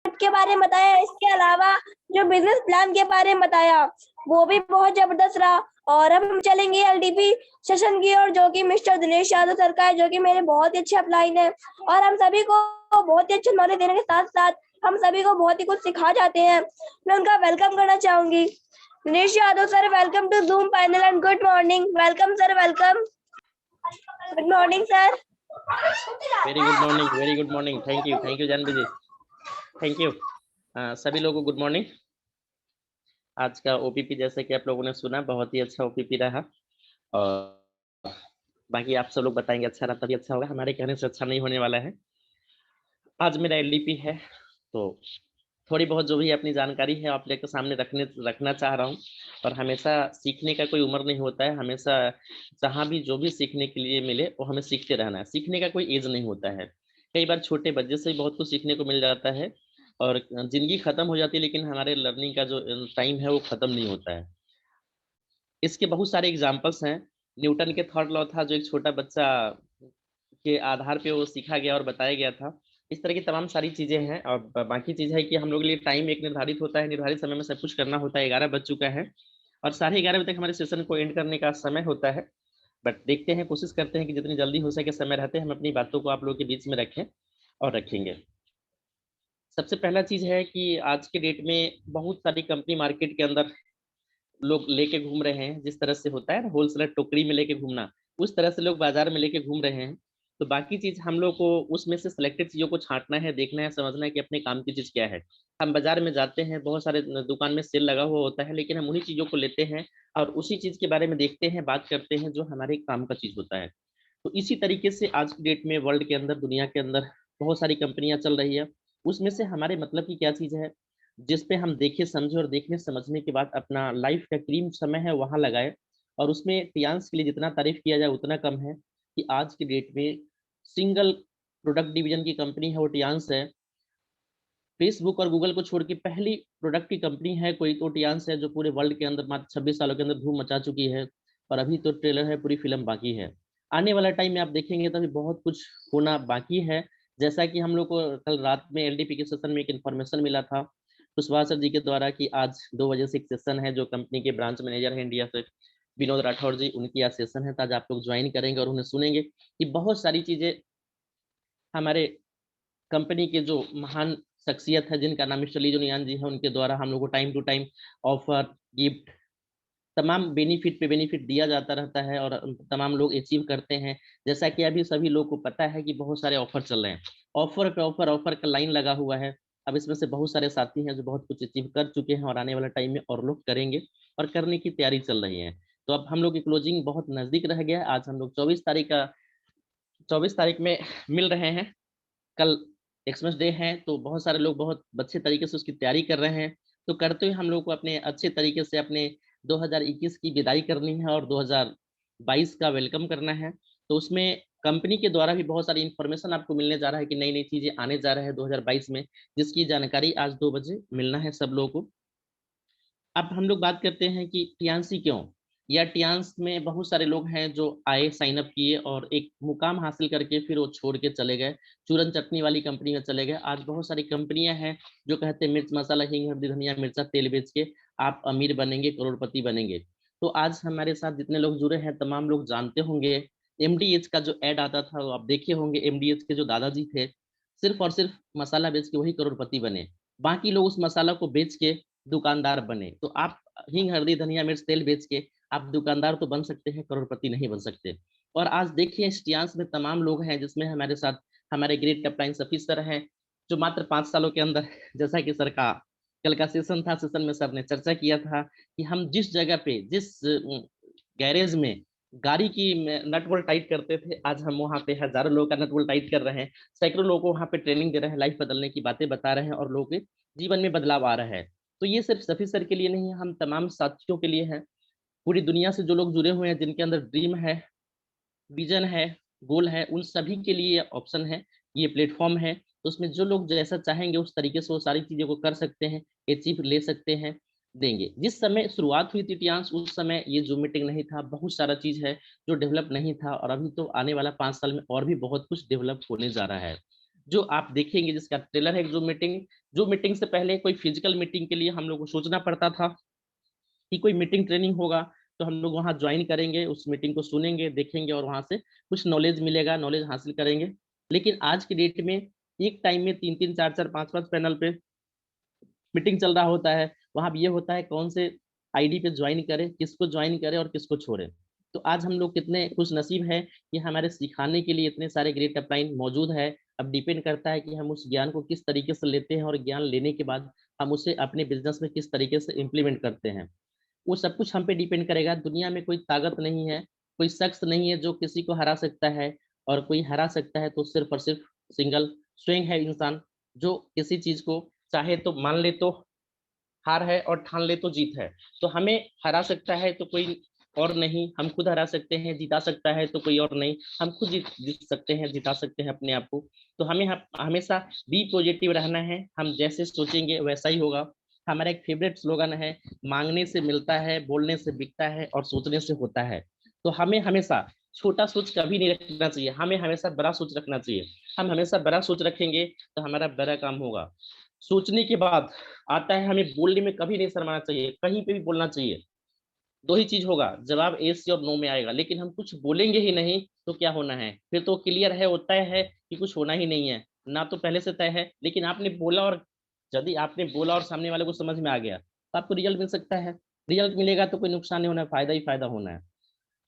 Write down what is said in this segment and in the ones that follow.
के बारे में बताया। इसके अलावा जो बिजनेस प्लान के बारे में बताया वो भी बहुत जबरदस्त रहा। और अब हम चलेंगे एलडीपी सेशन की ओर, जो कि मिस्टर दिनेश यादव सर का है, जो कि मेरे बहुत ही अच्छे अपलाइन है और हम सभी को बहुत ही अच्छा नॉलेज देने के साथ साथ हम सभी को बहुत ही कुछ सिखा जाते हैं। मैं उनका वेलकम करना चाहूंगी। Dinesh Yadav sir, welcome to Zoom panel and good morning. Welcome sir, welcome. Good morning sir. Very good morning. Thank you Jahnavi ji, thank you. सभी लोगों को गुड मॉर्निंग। आज का ओपीपी जैसे कि आप लोगों ने सुना बहुत ही अच्छा ओपीपी रहा और बाकी आप सब लोग बताएंगे अच्छा रहा तभी अच्छा होगा, हमारे कहने से अच्छा नहीं होने वाला है। आज मेरा एलडीपी है तो थोड़ी बहुत जो भी अपनी जानकारी है आप लोग के सामने रखना चाह रहा हूँ। और हमेशा सीखने का कोई उम्र नहीं होता है, हमेशा जहाँ भी जो भी सीखने के लिए मिले वो हमें सीखते रहना है। सीखने का कोई एज नहीं होता है। कई बार छोटे बच्चे से बहुत कुछ सीखने को मिल जाता है और जिंदगी खत्म हो जाती है, लेकिन हमारे लर्निंग का जो टाइम है वो खत्म नहीं होता है। इसके बहुत सारे एग्जाम्पल्स हैं। न्यूटन के थर्ड लॉ था जो एक छोटा बच्चा के आधार पे वो सीखा गया और बताया गया था। इस तरह की तमाम सारी चीजें हैं और बाकी चीज है कि हम लोग के लिए टाइम एक निर्धारित होता है, निर्धारित समय में सब कुछ करना होता है। 11 बज चुका है और 11:30 बजे तक हमारे सेशन को एंड करने का समय होता है। बट देखते हैं, कोशिश करते हैं कि जितनी जल्दी हो सके समय रहते हम अपनी बातों को आप लोगों के बीच में रखें और रखेंगे। सबसे पहला चीज है कि आज के डेट में बहुत सारी कंपनी मार्केट के अंदर लोग लेके घूम रहे हैं। जिस तरह से होता है ना होलसेलर टोकरी में लेके घूमना, उस तरह से लोग बाजार में लेके घूम रहे हैं। तो बाकी चीज हम लोग को उसमें से सिलेक्टेड चीजों को छांटना है, देखना है, समझना है कि अपने काम की चीज क्या है। हम बाजार में जाते हैं, बहुत सारे दुकान में सेल लगा हुआ होता है, लेकिन हम उन्हीं चीजों को लेते हैं और उसी चीज के बारे में देखते हैं, बात करते हैं जो हमारे काम का चीज होता है। तो इसी तरीके से आज की डेट में वर्ल्ड के अंदर, दुनिया के अंदर बहुत सारी कंपनियां चल रही है। उसमें से हमारे मतलब की क्या चीज है जिस पे हम देखे समझे और देखने समझने के बाद अपना लाइफ का क्रीम समय है वहां लगाए। और उसमें टियांस के लिए जितना तारीफ किया जाए उतना कम है कि आज की डेट में सिंगल प्रोडक्ट डिवीजन की कंपनी है वो टियांस है। फेसबुक और गूगल को छोड़ के पहली प्रोडक्ट की कंपनी है कोई तो टियांस है, जो पूरे वर्ल्ड के अंदर मात्र 26 सालों के अंदर धूम मचा चुकी है। और अभी तो ट्रेलर है, पूरी फिल्म बाकी है। आने वाला टाइम में आप देखेंगे तभी बहुत कुछ होना बाकी है। जैसा कि हम लोग को कल रात में एलडीपी के सेशन में एक इन्फॉर्मेशन मिला था कुशवाहा सर जी के द्वारा कि आज 2 बजे से एक सेशन है, जो कंपनी के ब्रांच मैनेजर है इंडिया से विनोद राठौर जी, उनकी आज सेशन है। तो आज आप लोग ज्वाइन करेंगे और उन्हें सुनेंगे कि बहुत सारी चीजें हमारे कंपनी के जो महान शख्सियत है जिनका नाम मिस्टर ली जुनियान जी है, उनके द्वारा हम लोग को time to time offer, gift, तमाम बेनिफिट पे बेनिफिट दिया जाता रहता है और तमाम लोग अचीव करते हैं। जैसा कि अभी सभी लोग को पता है कि बहुत सारे ऑफर चल रहे हैं, ऑफर पे ऑफर, ऑफर का लाइन लगा हुआ है। अब इसमें से बहुत सारे साथी हैं जो बहुत कुछ अचीव कर चुके हैं और आने वाला टाइम में और लोग करेंगे और करने की तैयारी चल रही है। तो अब हम लोग की क्लोजिंग बहुत नजदीक रह गया है। आज हम लोग 24 तारीख में मिल रहे हैं। कल एक्समस डे है तो बहुत सारे लोग बहुत अच्छे तरीके से उसकी तैयारी कर रहे हैं। तो करते हुए हम लोग को अपने अच्छे तरीके से अपने 2021 की विदाई करनी है और 2022 का वेलकम करना है। तो उसमें कंपनी के द्वारा भी बहुत सारी इंफॉर्मेशन आपको मिलने जा रहा है कि नई नई चीजें आने जा रहा है 2022 में, जिसकी जानकारी आज 2 बजे मिलना है सब लोगों को। अब हम लोग बात करते हैं कि टियांसी क्यों, या टियांस में बहुत सारे लोग हैं जो आए, साइन अप किए और एक मुकाम हासिल करके फिर वो छोड़ के चले गए, चूरन चटनी वाली कंपनी में चले गए। आज बहुत सारी कंपनियां हैं जो कहते हैं मिर्च मसाला हींग हल्दी धनिया मिर्चा तेल बेच के आप अमीर बनेंगे, करोड़पति बनेंगे। तो आज हमारे साथ जितने लोग जुड़े हैं तमाम लोग जानते होंगे एमडीएच का जो ऐड आता था, वो आप देखे होंगे। एमडीएच के जो दादाजी थे सिर्फ और सिर्फ मसाला बेच के वही करोड़पति बने, बाकी लोग उस मसाला को बेच के दुकानदार बने। तो आप हींग हल्दी धनिया मिर्च तेल बेच के आप दुकानदार तो बन सकते हैं, करोड़पति नहीं बन सकते। और आज देखिए इस टियांस में तमाम लोग हैं, जिसमें हमारे साथ हमारे ग्रेट अपलाइन सफीस सर हैं, जो मात्र 5 सालों के अंदर, जैसा कि सर का कल का सेशन था, सेशन में सर ने चर्चा किया था कि हम जिस जगह पे, जिस गैरेज में गाड़ी की नट बोल्ट टाइट करते थे, आज हम वहाँ पे हजारों लोगों का नट बोल्ट टाइट कर रहे हैं, सैकड़ों लोगों को वहाँ पे ट्रेनिंग दे रहे हैं, लाइफ बदलने की बातें बता रहे हैं और लोगों के जीवन में बदलाव आ रहा है। तो ये सिर्फ सफी सर के लिए नहीं है, हम तमाम साथियों के लिए है। पूरी दुनिया से जो लोग जुड़े हुए हैं, जिनके अंदर ड्रीम है, विजन है, गोल है, उन सभी के लिए ये ऑप्शन है, ये प्लेटफॉर्म है। तो उसमें जो लोग जैसा चाहेंगे उस तरीके से वो सारी चीज़ों को कर सकते हैं, अचीव ले सकते हैं, देंगे। जिस समय शुरुआत हुई थी टियांस, उस समय ये जूम मीटिंग नहीं था, बहुत सारा चीज़ है जो डेवलप नहीं था और अभी तो आने वाला 5 साल में और भी बहुत कुछ डेवलप होने जा रहा है। जो आप देखेंगे जिसका ट्रेलर है जो मीटिंग से पहले कोई फिजिकल मीटिंग के लिए हम लोग को सोचना पड़ता था कि कोई मीटिंग ट्रेनिंग होगा तो हम लोग वहाँ ज्वाइन करेंगे, उस मीटिंग को सुनेंगे, देखेंगे और वहाँ से कुछ नॉलेज मिलेगा, नॉलेज हासिल करेंगे। लेकिन आज की डेट में एक टाइम में 3-3 4-4 5-5 पैनल पे मीटिंग चल रहा होता है। वहाँ भी ये होता है कौन से आईडी पे ज्वाइन करें, किसको ज्वाइन करें और किसको छोड़ें। तो आज हम लोग कितने खुश नसीब हैं कि हमारे सिखाने के लिए इतने सारे ग्रेट अपलाइन मौजूद है। अब डिपेंड करता है कि हम उस ज्ञान को किस तरीके से लेते हैं और ज्ञान लेने के बाद हम उसे अपने बिजनेस में किस तरीके से इम्प्लीमेंट करते हैं। वो सब कुछ हम पे डिपेंड करेगा। दुनिया में कोई ताकत नहीं है, कोई शख्स नहीं है जो किसी को हरा सकता है, और कोई हरा सकता है तो सिर्फ और सिर्फ सिंगल स्वयं है इंसान, जो किसी चीज को चाहे तो मान ले तो हार है और ठान ले तो जीत है। तो हमें हरा सकता है तो कोई और नहीं, हम खुद हरा सकते हैं, जिता सकता है तो कोई और नहीं, हम खुद जीत सकते हैं, जिता सकते हैं अपने आप को। तो हमें हमेशा बी पॉजिटिव रहना है। हम जैसे सोचेंगे वैसा ही होगा। हमारा एक फेवरेट स्लोगन है, मांगने से मिलता है, बोलने से बिकता है और सोचने से होता है। तो हमें हमेशा छोटा सोच कभी नहीं रखना चाहिए, हमें हमेशा बड़ा सोच रखना चाहिए। हम हमेशा बड़ा सोच रखेंगे तो हमारा बड़ा काम होगा। सोचने के बाद आता है हमें बोलने में कभी नहीं शर्माना चाहिए, कहीं पे भी बोलना चाहिए। दो ही चीज होगा, जवाब यस और नो में आएगा। लेकिन हम कुछ बोलेंगे ही नहीं तो क्या होना है, फिर तो क्लियर है, होता है कि कुछ होना ही नहीं है ना, तो पहले से तय है। लेकिन आपने बोला, और यदि आपने बोला और सामने वाले को समझ में आ गया तो आपको रिजल्ट मिल सकता है। रिजल्ट मिलेगा तो कोई नुकसान नहीं होना है, फायदा ही फायदा होना है।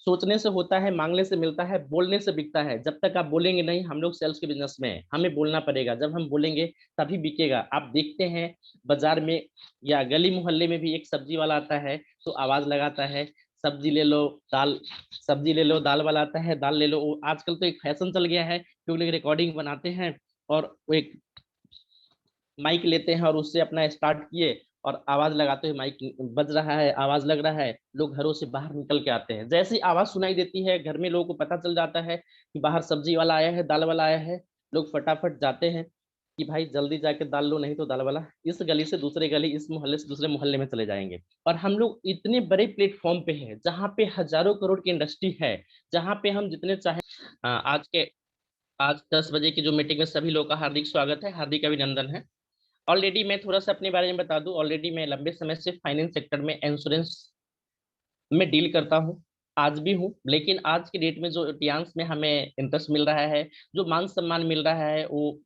सोचने से होता है, मांगने से मिलता है, बोलने से बिकता है। जब तक आप बोलेंगे नहीं, हम लोग सेल्स के बिजनेस में हैं, हमें बोलना पड़ेगा। जब हम बोलेंगे तभी बिकेगा। आप देखते हैं बाजार में या गली मोहल्ले में भी एक सब्जी वाला आता है तो आवाज लगाता है, सब्जी ले लो दाल, सब्जी ले लो, दाल वाला आता है, दाल ले लो। वो आजकल तो एक फैशन चल गया है कि वो लोग रिकॉर्डिंग बनाते हैं और वो एक माइक लेते हैं और उससे अपना स्टार्ट किए और आवाज लगाते हुए, माइक बज रहा है, आवाज लग रहा है, लोग घरों से बाहर निकल के आते हैं। जैसी आवाज सुनाई देती है घर में लोगों को पता चल जाता है कि बाहर सब्जी वाला आया है, दाल वाला आया है। लोग फटाफट जाते हैं कि भाई जल्दी जाके दाल लो, नहीं तो दाल वाला इस गली से दूसरे गली, इस मोहल्ले से दूसरे मोहल्ले में चले जाएंगे। और हम लोग इतने बड़े प्लेटफॉर्म पे हैं जहाँ पे हजारों करोड़ की इंडस्ट्री है, जहाँ पे हम जितने चाहे आज 10 बजे की जो मीटिंग में सभी लोग का हार्दिक स्वागत है, हार्दिक अभिनंदन है। ऑलरेडी मैं थोड़ा सा अपने बारे में बता दूं, ऑलरेडी मैं लंबे समय से फाइनेंस सेक्टर में, इंश्योरेंस में डील करता हूं, आज भी हूं। लेकिन आज की डेट में जो टियांस में हमें इंटरेस्ट मिल रहा है, जो मान सम्मान मिल रहा है, वो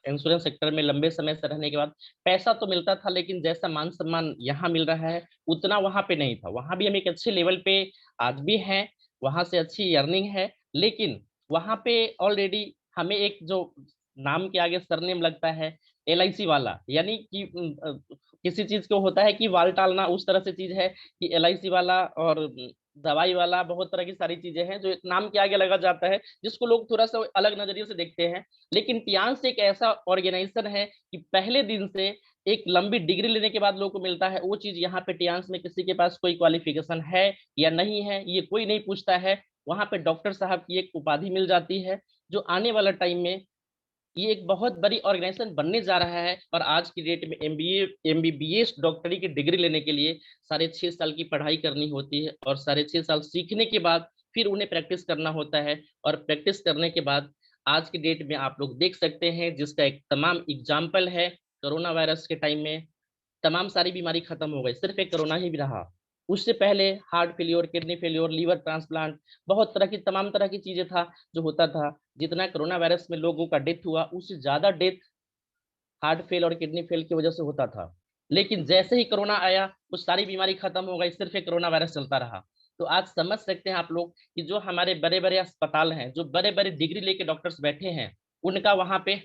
इंश्योरेंस सेक्टर में लंबे समय से रहने के बाद पैसा तो मिलता था, लेकिन जैसा मान सम्मान यहाँ मिल रहा है उतना वहां पे नहीं था। वहां भी हम एक अच्छे लेवल पे आज भी हैं, वहां से अच्छी अर्निंग है। लेकिन वहां पे ऑलरेडी हमें एक जो नाम के आगे सरनेम लगता है, LIC वाला, यानी कि किसी चीज को होता है कि वाल टालना, उस तरह से चीज है कि LIC वाला और दवाई वाला, बहुत तरह की सारी चीजें हैं जो एक नाम के आगे लगा जाता है, जिसको लोग थोड़ा सा अलग नजरिए से देखते हैं। लेकिन टियांस एक ऐसा ऑर्गेनाइजेशन है कि पहले दिन से एक लंबी डिग्री लेने के बाद लोगों को मिलता है वो चीज। यहाँ पे टियांस में किसी के पास कोई क्वालिफिकेशन है या नहीं है ये कोई नहीं पूछता है। वहां पे डॉक्टर साहब की एक उपाधि मिल जाती है, जो आने वाला टाइम में ये एक बहुत बड़ी ऑर्गेनाइजेशन बनने जा रहा है। और आज की डेट में MBBS डॉक्टरी की डिग्री लेने के लिए 6.5 साल की पढ़ाई करनी होती है, और 6.5 साल सीखने के बाद फिर उन्हें प्रैक्टिस करना होता है। और प्रैक्टिस करने के बाद आज की डेट में आप लोग देख सकते हैं, जिसका एक तमाम एग्जाम्पल है, कोरोना वायरस के टाइम में तमाम सारी बीमारी खत्म हो गई, सिर्फ एक कोरोना ही भी रहा। उससे पहले heart failure, kidney failure, liver transplant, बहुत तरह की तमाम तरह की चीजें था जो होता था। जितना कोरोना वायरस में लोगों का डेथ हुआ, उससे ज्यादा डेथ हार्ट फेल और किडनी फेल की वजह से होता था। लेकिन जैसे ही कोरोना आया वो सारी बीमारी खत्म हो गई, सिर्फ एक कोरोना वायरस चलता रहा। तो आज समझ सकते हैं आप लोग कि जो हमारे बड़े बड़े अस्पताल हैं, जो बड़े बड़े डिग्री लेके डॉक्टर्स बैठे हैं, उनका वहां पे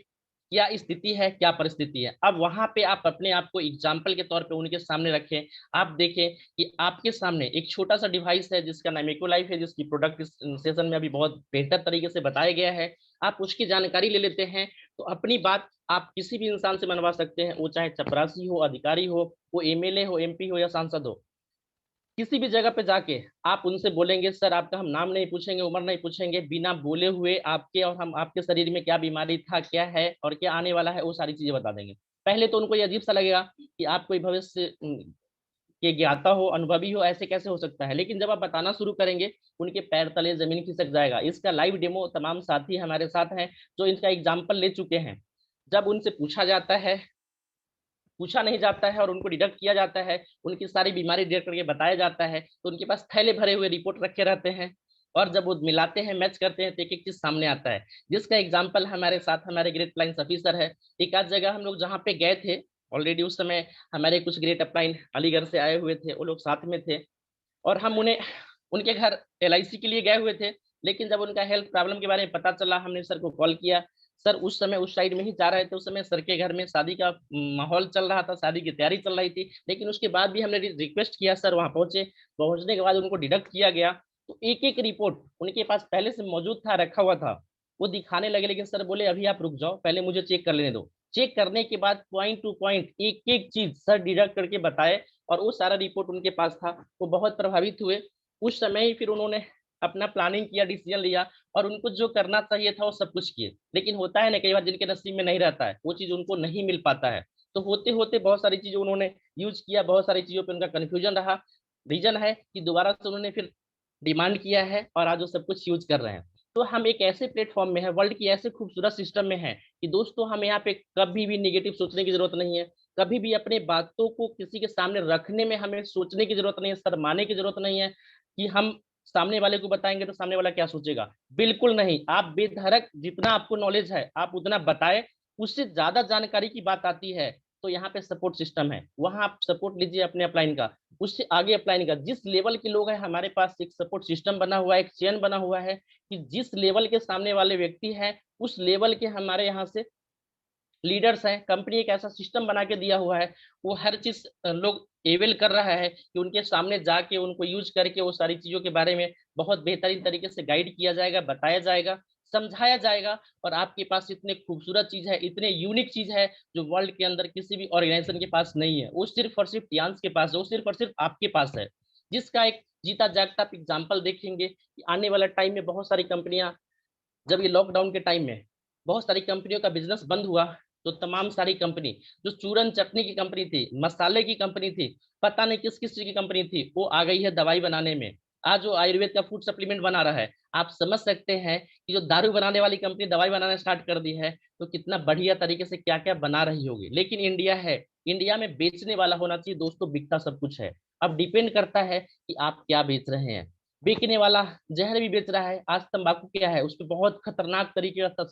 क्या स्थिति है, क्या परिस्थिति है। अब वहां पे आप अपने आप को एग्जाम्पल के तौर पे उनके सामने रखें। आप देखें कि आपके सामने एक छोटा सा डिवाइस है जिसका नाम इकोलाइफ है, जिसकी प्रोडक्ट इस सेशन में अभी बहुत बेहतर तरीके से बताया गया है। आप उसकी जानकारी ले लेते हैं तो अपनी बात आप किसी भी इंसान से मनवा सकते हैं, वो चाहे चपरासी हो, अधिकारी हो, वो MLA हो, MP हो या सांसद हो। किसी भी जगह पे जाके आप उनसे बोलेंगे, सर आपका हम नाम नहीं पूछेंगे, उम्र नहीं पूछेंगे, बिना बोले हुए आपके और हम आपके शरीर में क्या बीमारी था, क्या है और क्या आने वाला है, वो सारी चीजें बता देंगे। पहले तो उनको ये अजीब सा लगेगा कि आप कोई भविष्य के ज्ञाता हो, अनुभवी हो, ऐसे कैसे हो सकता है। लेकिन जब आप बताना शुरू करेंगे, उनके पैर तले जमीन खिसक जाएगा। इसका लाइव डेमो तमाम साथी हमारे साथ हैं जो इनका एग्जाम्पल ले चुके हैं। जब उनसे पूछा नहीं जाता है और उनको डिडक्ट किया जाता है, उनकी सारी बीमारी डिडक्ट करके बताया जाता है, तो उनके पास थैले भरे हुए रिपोर्ट रखे रहते हैं। और जब वो मिलाते हैं, मैच करते हैं, तो एक एक चीज सामने आता है, जिसका एग्जाम्पल हमारे साथ हमारे ग्रेड अप्लायंस ऑफिसर है। एक आध जगह हम लोग जहाँ पे गए थे ऑलरेडी, उस समय हमारे कुछ ग्रेड अप्लाइन अलीगढ़ से आए हुए थे, वो लोग साथ में थे, और हम उन्हें उनके घर एलआईसी के लिए गए हुए थे। लेकिन जब उनका हेल्थ प्रॉब्लम के बारे में पता चला, हमने सर को कॉल किया। सर उस समय उस साइड में ही जा रहे थे, उस समय सर के घर में शादी का माहौल चल रहा था, शादी की तैयारी चल रही थी, लेकिन उसके बाद भी हमने रिक्वेस्ट किया, सर वहां पहुंचे। पहुंचने के बाद उनको डिडक्ट किया गया, तो एक एक रिपोर्ट उनके पास पहले से मौजूद था, रखा हुआ था, वो दिखाने लगे। लेकिन सर बोले अभी आप रुक जाओ, पहले मुझे चेक कर लेने दो। चेक करने के बाद पॉइंट टू पॉइंट एक एक चीज सर डिडक्ट करके बताए, और वो सारा रिपोर्ट उनके पास था। वो बहुत प्रभावित हुए। उस समय ही फिर उन्होंने अपना प्लानिंग किया, डिसीजन लिया, और उनको जो करना चाहिए था वो सब कुछ किए। लेकिन होता है ना, कई बार जिनके नसीब में नहीं रहता है, वो चीज उनको नहीं मिल पाता है। तो होते होते बहुत सारी चीजें उन्होंने यूज किया, बहुत सारी चीजों पे उनका कंफ्यूजन रहा। रीजन है कि दोबारा से उन्होंने फिर डिमांड किया है, और आज वो सब कुछ यूज कर रहे हैं। तो हम एक ऐसे प्लेटफॉर्म में है, वर्ल्ड की ऐसे खूबसूरत सिस्टम में है कि दोस्तों, हम यहाँ पे कभी भी निगेटिव सोचने की जरूरत नहीं है। कभी भी अपने बातों को किसी के सामने रखने में हमें सोचने की जरूरत नहीं है, शर्माने की जरूरत नहीं है कि हम सामने वाले को बताएंगे तो सामने वाला क्या सोचेगा। बिल्कुल नहीं, आप बेधड़क जितना आपको नॉलेज है आप उतना बताए। उससे ज्यादा जानकारी की बात आती है तो यहाँ पे सपोर्ट सिस्टम है, वहां आप सपोर्ट लीजिए अपने अपलाइन का। उससे आगे अप्लाई नहीं कर, जिस लेवल के लोग हैं हमारे पास एक सपोर्ट सिस्टम बना हुआ है, एक चेन बना हुआ है कि जिस लेवल के सामने वाले व्यक्ति हैं उस लेवल के हमारे यहाँ से लीडर्स हैं। कंपनी एक ऐसा सिस्टम बना के दिया हुआ है, वो हर चीज लोग एवेल कर रहा है कि उनके सामने जाके उनको यूज करके वो सारी चीजों के बारे में बहुत बेहतरीन तरीके से गाइड किया जाएगा, बताया जाएगा, समझाया जाएगा। और आपके पास इतने खूबसूरत चीज है, इतने यूनिक चीज है जो वर्ल्ड के अंदर किसी भी ऑर्गेनाइजेशन के पास नहीं है, वो सिर्फ और सिर्फ टियांस के पास है, वो सिर्फ और सिर्फ आपके पास है। जिसका एक जीता जागता आप एग्जाम्पल देखेंगे कि आने वाला टाइम में बहुत सारी कंपनियां, जब ये लॉकडाउन के टाइम में बहुत सारी कंपनियों का बिजनेस बंद हुआ, तो तमाम सारी कंपनी, जो चूरन चटनी की कंपनी थी, मसाले की कंपनी थी, पता नहीं किस किस चीज की कंपनी थी, वो आ गई है दवाई बनाने में। आज वो आयुर्वेद का फूड सप्लीमेंट बना रहा है। आप समझ सकते हैं कि जो दारू बनाने वाली कंपनी दवाई बनाना स्टार्ट कर दी है, तो कितना बढ़िया तरीके से क्या क्या बना रही होगी। लेकिन इंडिया है, इंडिया में बेचने वाला होना चाहिए दोस्तों, बिकता सब कुछ है। अब डिपेंड करता है कि आप क्या बेच रहे हैं। बेचने वाला जहर भी बेच रहा है। आज तंबाकू क्या है, उस पर बहुत खतरनाक तरीके का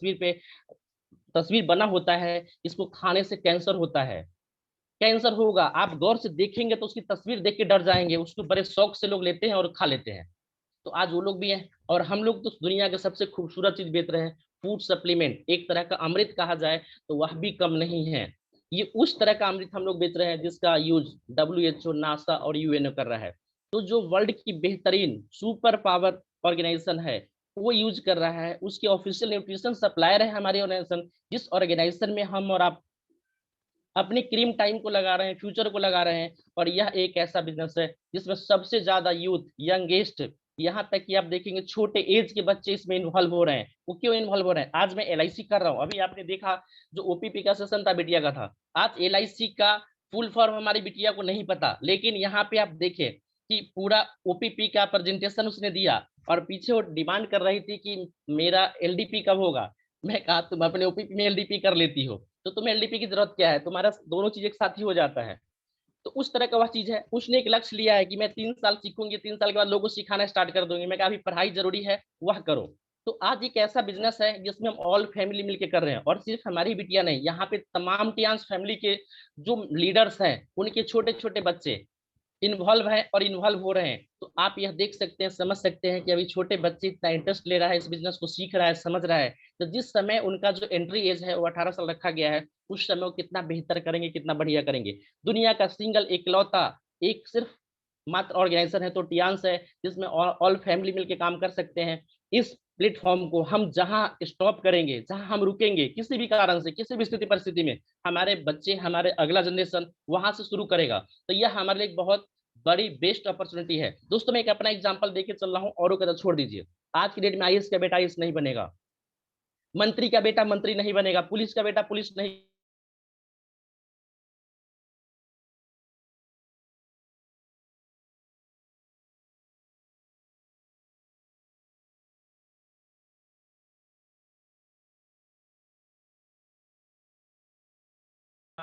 तस्वीर बना होता है, इसको खाने से कैंसर होता है, कैंसर होगा। आप गौर से देखेंगे तो उसकी तस्वीर देख के डर जाएंगे, उसको बड़े शौक से लोग लेते हैं और खा लेते हैं। तो आज वो लोग भी हैं, और हम लोग तो दुनिया के सबसे खूबसूरत चीज बेच रहे हैं, फूड सप्लीमेंट, एक तरह का अमृत कहा जाए तो वह भी कम नहीं है। ये उस तरह का अमृत हम लोग बेच रहे हैं जिसका यूज WHO, नासा और यूएनओ कर रहा है। तो जो वर्ल्ड की बेहतरीन सुपर पावर ऑर्गेनाइजेशन है वो यूज कर रहा है, उसके ऑफिशियल न्यूट्रिशन सप्लायर है हमारे ऑर्गेनाइजेशन, जिस ऑर्गेनाइजेशन में हम और आप अपने क्रीम टाइम को लगा रहे हैं, फ्यूचर को लगा रहे हैं। और यह एक ऐसा बिजनेस है जिसमें सबसे ज्यादा यूथ, यंगेस्ट, यहाँ तक कि आप देखेंगे छोटे एज के बच्चे इसमें इन्वॉल्व हो रहे हैं। वो क्यों इन्वॉल्व हो रहे हैं? आज मैं एलआईसी कर रहा हूँ, अभी आपने देखा जो ओपीपी का सेशन था बिटिया का था। आज एलआईसी का फुल फॉर्म हमारी बिटिया को नहीं पता, लेकिन यहाँ पे आप देखें कि पूरा ओपीपी का प्रेजेंटेशन उसने दिया, और पीछे वो डिमांड कर रही थी कि मेरा एलडीपी कब होगा। मैं कहा तुम अपने ओपीपी में एलडीपी कर लेती हो, तो तुम्हें एलडीपी की जरूरत क्या है, तुम्हारा दोनों चीज एक साथ ही हो जाता है। तो उस तरह का वह चीज है। उसने एक लक्ष्य लिया है कि मैं 3 साल सीखूंगी, 3 साल के बाद लोगों को सिखाना स्टार्ट कर दूंगी। मैं कहा अभी पढ़ाई जरूरी है, वह करो। तो आज एक ऐसा बिजनेस है जिसमें हम ऑल फैमिली मिलके कर रहे हैं, और सिर्फ हमारी बिटिया नहीं, यहाँ पे तमाम टियांस फैमिली के जो लीडर्स हैं उनके छोटे छोटे बच्चे इन्वॉल्व है और इन्वॉल्व हो रहे हैं। तो आप यह देख सकते हैं, समझ सकते हैं कि अभी छोटे बच्चे इतना इंटरेस्ट ले रहा है, इस बिजनेस को सीख रहा है, समझ रहा है। तो जिस समय उनका जो एंट्री एज है वो 18 साल रखा गया है, उस समय वो कितना बेहतर करेंगे, कितना बढ़िया करेंगे। दुनिया का सिंगल इकलौता एक सिर्फ मात्र ऑर्गेनाइजेशन है तो टियांस है, जिसमें ऑल फैमिली मिलके काम कर सकते हैं। इस प्लेटफॉर्म को हम जहां स्टॉप करेंगे, जहां हम रुकेंगे, किसी भी कारण से, किसी भी स्थिति परिस्थिति में, हमारे बच्चे, हमारे अगला जनरेशन वहां से शुरू करेगा। तो यह हमारे लिए एक बहुत बड़ी बेस्ट अपॉर्चुनिटी है। दोस्तों मैं एक अपना एग्जांपल देके चल रहा हूँ, औरों का तो छोड़ दीजिए। आज की डेट में आईएएस का बेटा आईएएस नहीं बनेगा, मंत्री का बेटा मंत्री नहीं बनेगा, पुलिस का बेटा पुलिस नहीं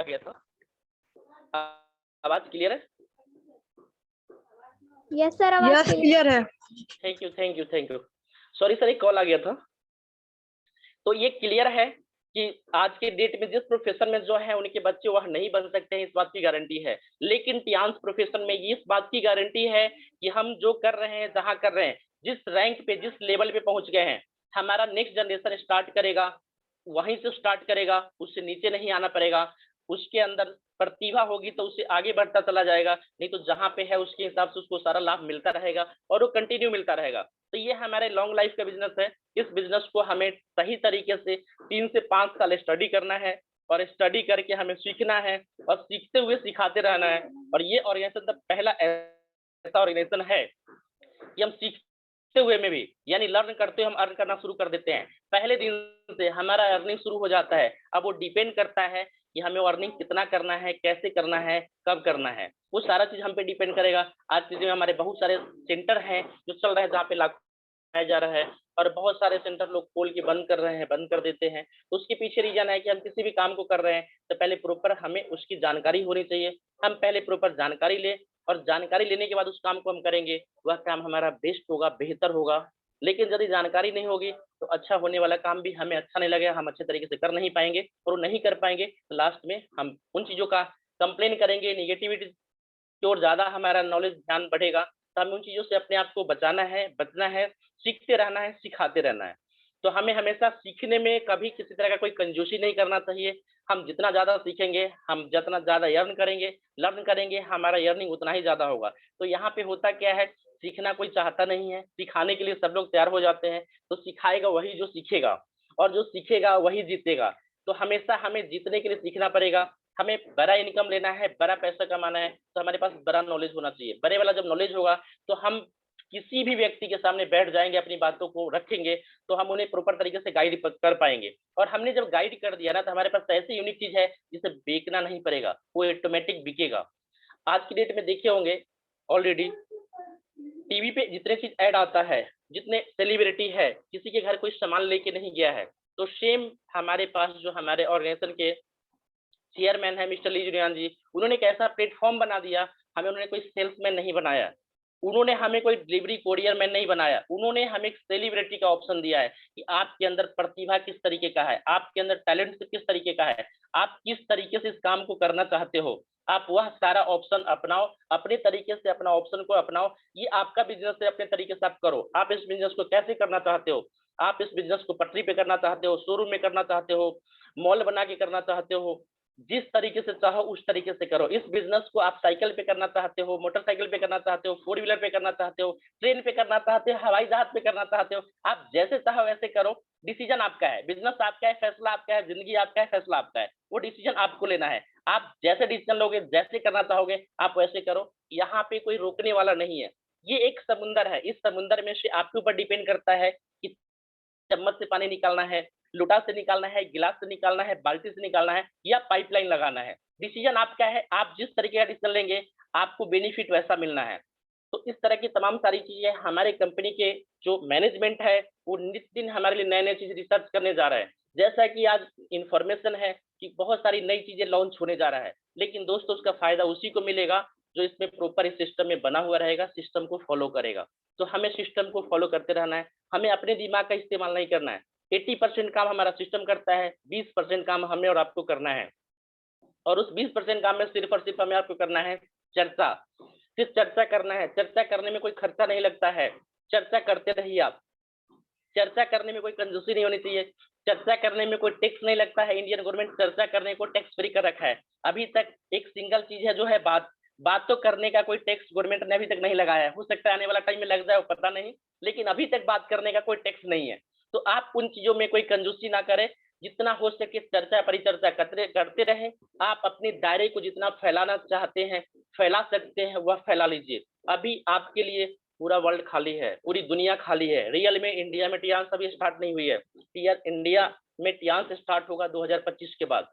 गया था। आवाज क्लियर है? यस सर, आवाज क्लियर है। Thank you. सॉरी सर, एक कॉल आ गया था। तो ये क्लियर है कि आज के डेट में जिस प्रोफेशन में जो है उनके बच्चे वह नहीं बन सकते हैं, इस बात की गारंटी है। लेकिन टियांस प्रोफेशन में इस बात की गारंटी है कि हम जो कर रहे हैं, जहां कर रहे हैं, जिस रैंक पे, जिस लेवल पे पहुंच गए हैं, हमारा नेक्स्ट जनरेशन स्टार्ट करेगा, वहीं से स्टार्ट करेगा, उससे नीचे नहीं आना पड़ेगा। उसके अंदर प्रतिभा होगी तो उससे आगे बढ़ता चला जाएगा, नहीं तो जहां पे है उसके हिसाब से उसको सारा लाभ मिलता रहेगा और वो कंटिन्यू मिलता रहेगा। तो ये हमारे लॉन्ग लाइफ का बिजनेस है। इस बिजनेस को हमें सही तरीके से 3 से 5 साल स्टडी करना है और स्टडी करके हमें सीखना है और सीखते हुए सिखाते रहना है। और ये ऑर्गेनाइजेशन पहला ऐसा ऑर्गेनाइजेशन है कि हम सीखते हुए में भी, यानी लर्न करते हुए हम अर्न करना शुरू कर देते हैं। पहले दिन से हमारा अर्निंग शुरू हो जाता है। अब वो डिपेंड करता है कि हमें अर्निंग कितना करना है, कैसे करना है, कब करना है, वो सारा चीज हम पे डिपेंड करेगा। आज के दिन में हमारे बहुत सारे सेंटर हैं जो चल रहे हैं, जहाँ पे लाखों जा रहा है और बहुत सारे सेंटर लोग खोल के बंद कर रहे हैं, बंद कर देते हैं। तो उसके पीछे रीजन है कि हम किसी भी काम को कर रहे हैं तो पहले प्रॉपर हमें उसकी जानकारी होनी चाहिए। हम पहले प्रॉपर जानकारी लें और जानकारी लेने के बाद उस काम को हम करेंगे, वह काम हमारा बेस्ट होगा, बेहतर होगा। लेकिन यदि जानकारी नहीं होगी तो अच्छा होने वाला काम भी हमें अच्छा नहीं लगेगा, हम अच्छे तरीके से कर नहीं पाएंगे और वो नहीं कर पाएंगे तो लास्ट में हम उन चीजों का कंप्लेन करेंगे, निगेटिविटी की ओर ज्यादा हमारा नॉलेज ध्यान बढ़ेगा। तो हमें उन चीजों से अपने आप को बचाना है, बचना है, सीखते रहना है, सिखाते रहना है। तो हमें हमेशा सीखने में कभी किसी तरह का कोई कंजूसी नहीं करना चाहिए। हम जितना ज्यादा सीखेंगे, हम जितना ज्यादा अर्न करेंगे, लर्न करेंगे, हमारा अर्निंग उतना ही ज्यादा होगा। तो यहाँ पे होता क्या है, सीखना कोई चाहता नहीं है, सिखाने के लिए सब लोग तैयार हो जाते हैं। तो सिखाएगा वही जो सीखेगा और जो सीखेगा वही जीतेगा। तो हमेशा हमें जीतने के लिए सीखना पड़ेगा। हमें बड़ा इनकम लेना है, बड़ा पैसा कमाना है तो हमारे पास बड़ा नॉलेज होना चाहिए। बड़े वाला जब नॉलेज होगा तो हम किसी भी व्यक्ति के सामने बैठ जाएंगे, अपनी बातों को रखेंगे तो हम उन्हें प्रॉपर तरीके से गाइड कर पाएंगे। और हमने जब गाइड कर दिया ना तो हमारे पास ऐसी यूनिक चीज है जिसे बेचना नहीं पड़ेगा, वो ऑटोमेटिक बिकेगा। आज की डेट में देखे होंगे ऑलरेडी टीवी पे जितने चीज ऐड आता है, जितने सेलिब्रिटी है, किसी के घर कोई सामान लेके नहीं गया है। तो सेम हमारे पास जो हमारे ऑर्गेनाइजेशन के चेयरमैन है मिस्टर ली जुलियान जी, उन्होंने एक ऐसा प्लेटफॉर्म बना दिया, हमें उन्होंने कोई सेल्समैन नहीं बनाया, उन्होंने हमें कोई डिलीवरी कोरियर मैन नहीं बनाया, उन्होंने हमें एक सेलिब्रिटी का ऑप्शन दिया है कि आपके अंदर प्रतिभा किस तरीके का है, आपके अंदर टैलेंट किस तरीके का है, आप किस तरीके से इस काम को करना चाहते हो, आप वह सारा ऑप्शन अपनाओ, अपने तरीके से अपना ऑप्शन को अपनाओ। ये आपका बिजनेस है, अपने तरीके से आप करो। आप इस बिजनेस को कैसे करना चाहते हो, आप इस बिजनेस को पटरी पे करना चाहते हो, शोरूम में करना चाहते हो, मॉल बना के करना चाहते हो, जिस तरीके से चाहो उस तरीके से करो। इस बिजनेस को आप साइकिल पे करना चाहते हो, मोटरसाइकिल पे करना चाहते हो, 4 व्हीलर पे करना चाहते हो, ट्रेन पे करना चाहते हो, हवाई जहाज पे करना चाहते हो, आप जैसे चाहो वैसे करो। डिसीजन आपका है, बिजनेस आपका है, फैसला आपका है, जिंदगी आपका है, फैसला आपका है, वो डिसीजन आपको लेना है। आप जैसे डिसीजन लोगे, जैसे करना चाहोगे आप वैसे करो। यहाँ पे कोई रोकने वाला नहीं है। ये एक समुंदर है, इस समुंदर में से आपके ऊपर डिपेंड करता है कि चम्मच से पानी निकालना है, लोटा से निकालना है, गिलास से निकालना है, बाल्टी से निकालना है या पाइपलाइन लगाना है। डिसीजन आपका है, आप जिस तरीके का डिसीजन लेंगे आपको बेनिफिट वैसा मिलना है। तो इस तरह की तमाम सारी चीजें हमारे कंपनी के जो मैनेजमेंट है वो नित दिन हमारे लिए नए नए चीज रिसर्च करने जा रहा है। जैसा कि आज इंफॉर्मेशन है कि बहुत सारी नई चीजें लॉन्च होने जा रहा है, लेकिन दोस्तों उसका फायदा उसी को मिलेगा जो इसमें प्रॉपर इस सिस्टम में बना हुआ रहेगा, सिस्टम को फॉलो करेगा। तो हमें सिस्टम को फॉलो करते रहना है, हमें अपने दिमाग का इस्तेमाल नहीं करना है। 80% काम हमारा सिस्टम करता है, 20% काम हमें और आपको करना है। और उस 20% काम में सिर्फ और सिर्फ हमें आपको करना है चर्चा। सिर्फ चर्चा करना है, चर्चा करने में कोई खर्चा नहीं लगता है, चर्चा करते रहिए आप। चर्चा करने में कोई कंजूसी नहीं होनी चाहिए, चर्चा करने में कोई टैक्स नहीं लगता है। इंडियन गवर्नमेंट चर्चा करने को टैक्स फ्री कर रखा है। अभी तक एक सिंगल चीज है जो है बात तो करने का कोई टैक्स गवर्नमेंट ने अभी तक नहीं लगाया है। हो सकता है आने वाला टाइम में लग जाए, पता नहीं, लेकिन अभी तक बात करने का कोई टैक्स नहीं है। तो आप उन चीजों में कोई कंजूसी ना करें, जितना हो सके चर्चा परिचर्चा करते रहे। आप अपने दायरे को जितना फैलाना चाहते हैं, फैला सकते हैं, वह फैला लीजिए। अभी आपके लिए पूरा वर्ल्ड खाली है, पूरी दुनिया खाली है। रियल में इंडिया में टियांस अभी स्टार्ट नहीं हुई है। इंडिया में टियांस स्टार्ट होगा 2025 के बाद।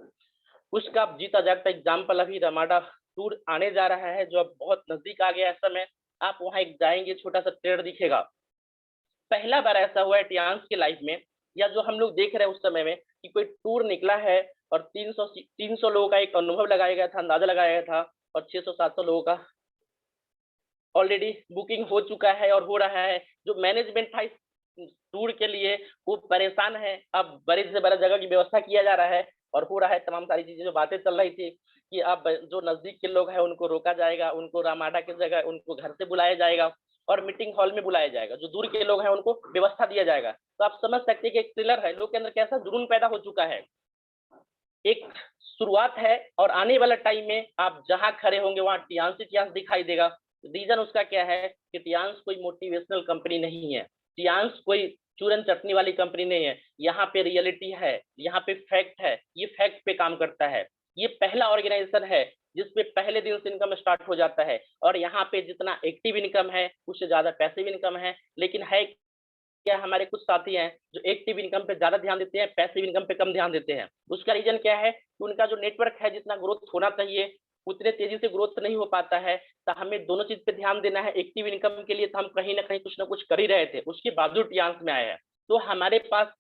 उसका जीता जागता एग्जाम्पल अभी रमाडा टूर आने जा रहा है, जो अब बहुत नजदीक आ गया है समय। आप वहां एक जाएंगे, छोटा सा पेड़ दिखेगा। पहला बार ऐसा हुआ है टियांस के लाइफ में, या जो हम लोग देख रहे हैं उस समय में, कि कोई टूर निकला है और 300 लोगों का एक अनुभव लगाया गया था, अंदाजा लगाया गया था, और 600-700 लोगों का ऑलरेडी बुकिंग हो चुका है और हो रहा है। जो मैनेजमेंट था इस टूर के लिए वो परेशान है। अब बड़े से बड़ा जगह की व्यवस्था किया जा रहा है और हो रहा है तमाम सारी चीजें। जो बातें चल रही थी कि अब जो नजदीक के लोग हैं उनको रोका जाएगा, उनको रामाडा की जगह उनको घर से बुलाया जाएगा और मीटिंग हॉल में बुलाया जाएगा। जो दूर के लोग हैं उनको व्यवस्था दिया जाएगा। तो आप समझ सकते हैं कि एक थ्रिलर है, लोग के अंदर कैसा जुनून पैदा हो चुका है। एक शुरुआत है और आने वाला टाइम में आप जहां खड़े होंगे वहां टियांस ही टियांस दिखाई देगा। रीजन उसका क्या है कि टियांस कोई मोटिवेशनल कंपनी नहीं है, टियांस कोई चूरन चटनी वाली कंपनी नहीं है। यहाँ पे रियलिटी है, यहाँ पे फैक्ट है, ये फैक्ट पे काम करता है। ये पहला ऑर्गेनाइजेशन है जिसपे पहले दिन से इनकम स्टार्ट हो जाता है और यहाँ पे जितना एक्टिव इनकम है उससे ज्यादा पैसिव इनकम है। लेकिन है क्या, हमारे कुछ साथी हैं जो एक्टिव इनकम पे ज्यादा ध्यान देते हैं, पैसिव इनकम पे कम ध्यान देते हैं। उसका रीजन क्या है कि उनका जो नेटवर्क है जितना ग्रोथ होना चाहिए उतने तेजी से ग्रोथ नहीं हो पाता है। तो हमें दोनों चीज पे ध्यान देना है। एक्टिव इनकम के लिए तो हम कहीं ना कहीं कुछ ना कुछ कर ही रहे थे, उसके बावजूद टियांस में आए हैं। तो हमारे पास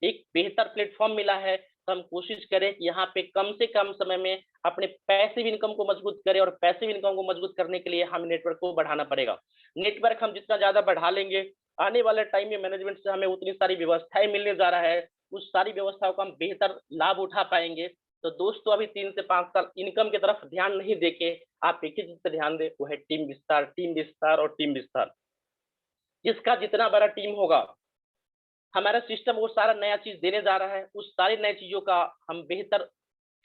एक बेहतर प्लेटफॉर्म मिला है, तो हम कोशिश करें कि यहाँ पे कम से कम समय में अपने पैसिव इनकम को मजबूत करें। और पैसिव इनकम को मजबूत करने के लिए हमें नेटवर्क को बढ़ाना पड़ेगा। नेटवर्क हम जितना ज्यादा बढ़ा लेंगे आने वाले टाइम में मैनेजमेंट से हमें उतनी सारी व्यवस्थाएं मिलने जा रहा है, उस सारी व्यवस्थाओं का हम बेहतर लाभ उठा पाएंगे। तो दोस्तों अभी 3 से 5 साल इनकम की तरफ ध्यान नहीं देके आप एक ही चीज पे ध्यान दें, वो है टीम विस्तार, टीम विस्तार और टीम विस्तार। जिसका जितना बड़ा टीम होगा हमारा सिस्टम वो सारा नया चीज देने जा रहा है, उस सारी नई चीजों का हम बेहतर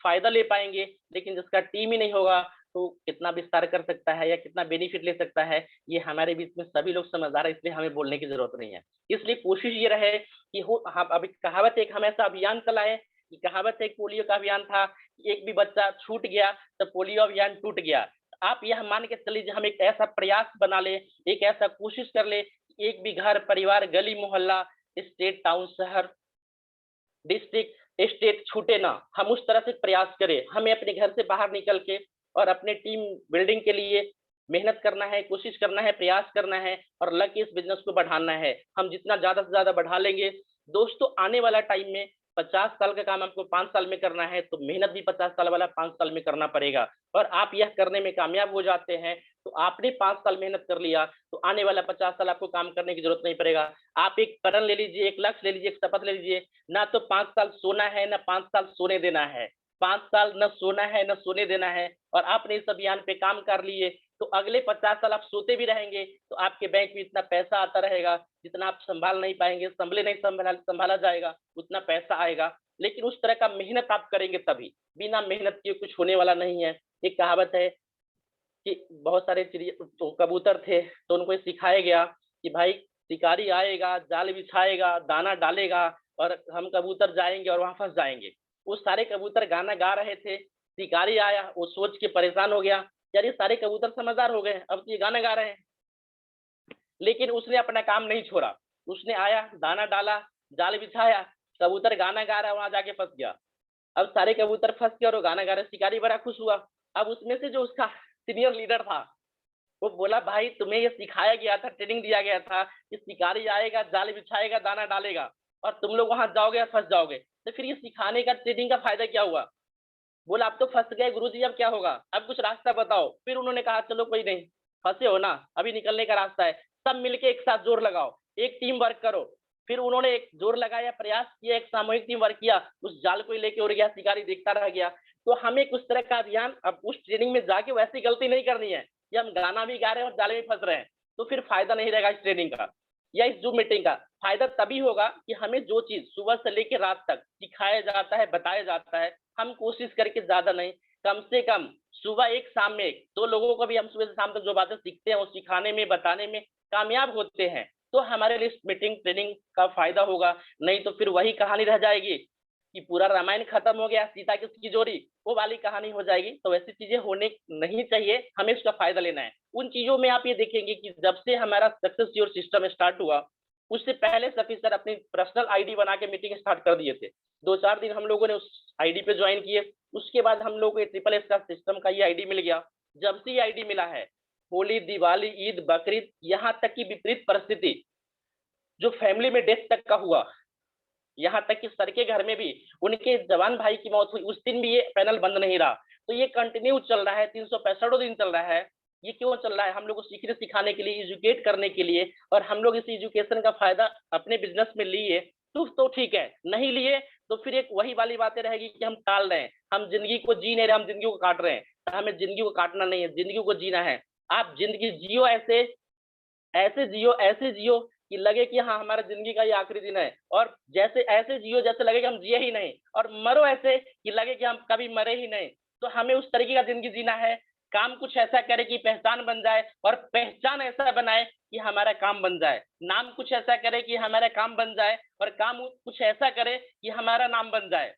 फायदा ले पाएंगे। लेकिन जिसका टीम ही नहीं होगा तो कितना विस्तार कर सकता है या कितना बेनिफिट ले सकता है, ये हमारे बीच में सभी लोग समझदार है, इसलिए हमें बोलने की जरूरत नहीं है। इसलिए कोशिश ये रहे कि हो हम अभी कहावत एक हम ऐसा अभियान चलाए कि कहावत एक पोलियो का अभियान था, एक भी बच्चा छूट गया तो पोलियो अभियान टूट गया। आप यह मान के चलिए हम एक ऐसा प्रयास बना ले, एक ऐसा कोशिश कर ले, एक भी घर परिवार गली मोहल्ला स्टेट टाउन शहर डिस्ट्रिक्ट स्टेट छूटे ना, हम उस तरह से प्रयास करें। हमें अपने घर से बाहर निकल के और अपने टीम बिल्डिंग के लिए मेहनत करना है, कोशिश करना है, प्रयास करना है और लग के इस बिजनेस को बढ़ाना है। हम जितना ज्यादा से ज्यादा बढ़ा लेंगे दोस्तों, आने वाला टाइम में 50 साल का काम आपको 5 साल में करना है तो मेहनत भी 50 साल वाला 5 साल में करना पड़ेगा। और आप यह करने में कामयाब हो जाते हैं तो आपने 5 साल मेहनत कर लिया तो आने वाला 50 साल आपको काम करने की जरूरत नहीं पड़ेगा। आप एक प्रण ले लीजिए, एक लक्ष्य ले लीजिए, एक शपथ ले लीजिए, ना तो 5 साल सोना है ना 5 साल सोने देना है। 5 साल न सोना है न सोने देना है और आपने इस अभियान पे काम कर लिए तो अगले 50 साल आप सोते भी रहेंगे तो आपके बैंक में इतना पैसा आता रहेगा जितना आप संभाल नहीं पाएंगे, संभले नहीं संभाला जाएगा उतना पैसा आएगा। लेकिन उस तरह का मेहनत आप करेंगे तभी, बिना मेहनत के कुछ होने वाला नहीं है। एक कहावत है कि बहुत सारे चिड़िया तो कबूतर थे तो उनको सिखाया गया कि भाई शिकारी आएगा, जाल बिछाएगा, दाना डालेगा और हम कबूतर जाएंगे और वहां फंस जाएंगे। वो सारे कबूतर गाना गा रहे थे, शिकारी आया, वो सोच के परेशान हो गया, यार ये सारे कबूतर समझदार हो गए, अब तो ये गाना गा रहे हैं। लेकिन उसने अपना काम नहीं छोड़ा, उसने आया, दाना डाला, जाल बिछाया, कबूतर गाना गा रहा है, वहां जाके फंस गया। अब सारे कबूतर फंस गए और वो गाना गा रहे, शिकारी बड़ा खुश हुआ। अब उसमें से जो उसका सीनियर लीडर था वो बोला, भाई तुम्हें ये सिखाया गया था, ट्रेनिंग दिया गया था कि शिकारी आएगा, जाल बिछाएगा, दाना डालेगा और तुम लोग वहां जाओगे और फंस जाओगे, तो फिर ये सिखाने का ट्रेनिंग का फायदा क्या हुआ? बोला अब तो फंस गए गुरुजी, अब क्या होगा, अब कुछ रास्ता बताओ। फिर उन्होंने कहा चलो कोई नहीं, फंसे हो ना, अभी निकलने का रास्ता है, सब मिलके एक साथ जोर लगाओ, एक टीम वर्क करो। फिर उन्होंने एक जोर लगाया, प्रयास किया, एक सामूहिक टीम वर्क किया, उस जाल को लेके उड़ गया, शिकारी देखता रह गया। तो हमें कुछ तरह का अभियान अब उस ट्रेनिंग में जाके वैसी गलती नहीं करनी है कि हम गाना भी गा रहे हैं और जाले में फंस रहे हैं, तो फिर फायदा नहीं रहेगा इस ट्रेनिंग का या इस जूम मीटिंग का। फायदा तभी होगा कि हमें जो चीज सुबह से लेकर रात तक सिखाया जाता है, बताया जाता है, हम कोशिश करके ज्यादा नहीं, कम से कम सुबह एक शाम में एक, 2 लोगों को भी हम सुबह से शाम तक जो बातें सीखते हैं वो सिखाने में, बताने में कामयाब होते हैं तो हमारे लिए मीटिंग ट्रेनिंग का फायदा होगा। नहीं तो फिर वही कहानी रह जाएगी कि पूरा रामायण खत्म हो गया, सीता किसकी जोड़ी, वो वाली कहानी हो जाएगी। तो वैसी चीजें होने नहीं चाहिए, हमें उसका फायदा लेना है। उन चीजों में आप ये देखेंगे कि जब से हमारा सक्सेस योर सिस्टम स्टार्ट हुआ उससे पहले सफी सर अपनी पर्सनल आईडी बना के मीटिंग स्टार्ट कर दिए थे। 2-4 दिन हम लोगों ने उस आईडी पे ज्वाइन किए, उसके बाद हम लोग को ट्रिपल एस का सिस्टम का ये आईडी मिल गया। जब से ये आईडी मिला है, होली, दिवाली, ईद, बकरीद, यहाँ तक की विपरीत परिस्थिति जो फैमिली में डेथ तक का हुआ, यहाँ तक कि सर के घर में भी उनके जवान भाई की मौत हुई, उस दिन भी ये पैनल बंद नहीं रहा। तो ये कंटिन्यू चल रहा है, 365 दिन चल रहा है। ये क्यों चल रहा है? हम लोग को सीखने सिखाने के लिए, एजुकेट करने के लिए, और हम लोग इस एजुकेशन का फायदा अपने बिजनेस में लिए तो ठीक है, नहीं लिए तो फिर एक वही वाली बातें रहेगी कि हम टाल रहे हैं, हम जिंदगी को जी नहीं रहे, हम जिंदगी को काट रहे हैं। हमें जिंदगी को काटना नहीं है, जिंदगी को जीना है। आप जिंदगी जियो, ऐसे ऐसे जियो कि लगे कि हाँ हमारा जिंदगी का ये आखिरी दिन है, और जैसे ऐसे जियो जैसे लगे कि हम जिए ही नहीं, और मरो ऐसे कि लगे कि हम कभी मरे ही नहीं। तो हमें उस तरीके का जिंदगी जीना है। काम कुछ ऐसा करे कि पहचान बन जाए, और पहचान ऐसा बनाए कि हमारा काम बन जाए। नाम कुछ ऐसा करे कि हमारा काम बन जाए, और काम कुछ ऐसा करे कि हमारा नाम बन जाए।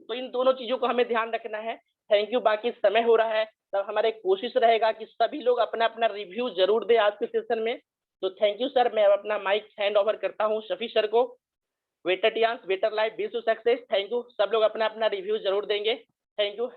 तो इन दोनों चीजों को हमें ध्यान रखना है। Thank you. बाकी समय हो रहा है, तब हमारी कोशिश रहेगा कि सभी लोग अपना अपना रिव्यू जरूर दें आज के सेशन में। तो थैंक यू सर। मैं अपना माइक हैंड ओवर करता हूँ शफी सर को। वेटर टियांस, waiter life, be to success. Thank you. सब लोग अपना अपना रिव्यू जरूर देंगे। Thank you.